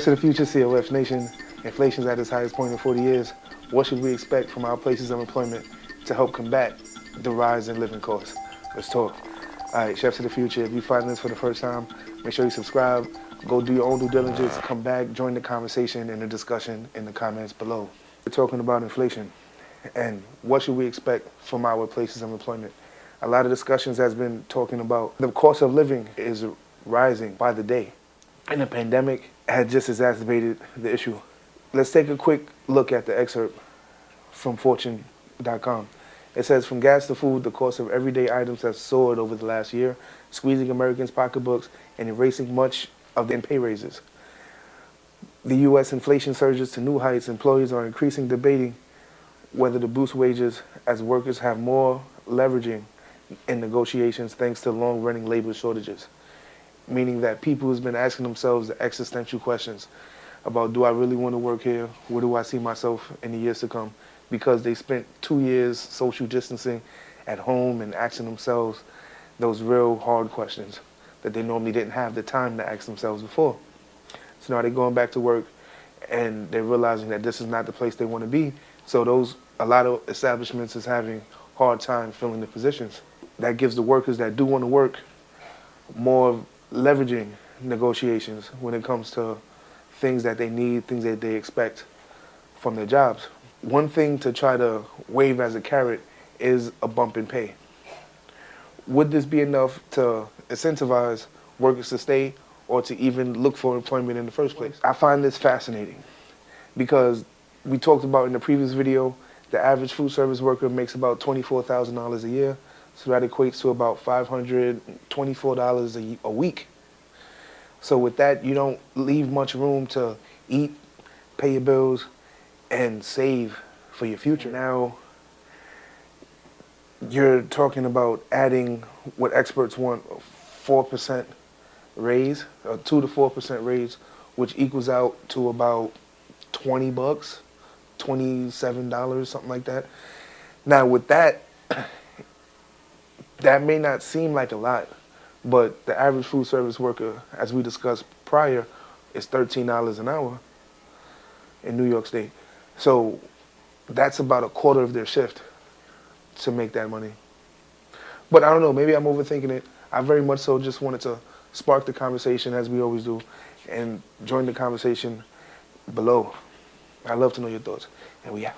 To the future, COF Nation, inflation's at its highest point in 40 years. What should we expect from our places of employment to help combat the rise in living costs? Let's talk. All right, Chefs of the Future, if you find this for the first time, make sure you subscribe, go do your own due diligence, come back, join the conversation and the discussion in the comments below. We're talking about inflation and what should we expect from our places of employment. A lot of discussions has been talking about the cost of living is rising by the day. And the pandemic had just exacerbated the issue. Let's take a quick look at the excerpt from Fortune.com. It says, from gas to food, the cost of everyday items has soared over the last year, squeezing Americans' pocketbooks and erasing much of their pay raises. The U.S. inflation surges to new heights. Employees are increasingly debating whether to boost wages as workers have more leveraging in negotiations thanks to long-running labor shortages. Meaning that people who's been asking themselves the existential questions about, do I really want to work here? Where do I see myself in the years to come? Because they spent 2 years social distancing at home and asking themselves those real hard questions that they normally didn't have the time to ask themselves before. So now they're going back to work and they're realizing that this is not the place they want to be. So a lot of establishments is having hard time filling the positions. That gives the workers that do want to work more leveraging negotiations when it comes to things that they need, things that they expect from their jobs. One thing to try to wave as a carrot is a bump in pay. Would this be enough to incentivize workers to stay or to even look for employment in the first place? I find this fascinating because we talked about in the previous video, the average food service worker makes about $24,000 a year. So that equates to about $524 a week. So with that, you don't leave much room to eat, pay your bills, and save for your future. Now, you're talking about adding what experts want, a 4% raise, a 2 to 4% raise, which equals out to about $20, $27, something like that. Now with that, that may not seem like a lot, but the average food service worker, as we discussed prior, is $13 an hour in New York State. So that's about a quarter of their shift to make that money. But I don't know, maybe I'm overthinking it. I very much so just wanted to spark the conversation, as we always do, and join the conversation below. I'd love to know your thoughts, and we out.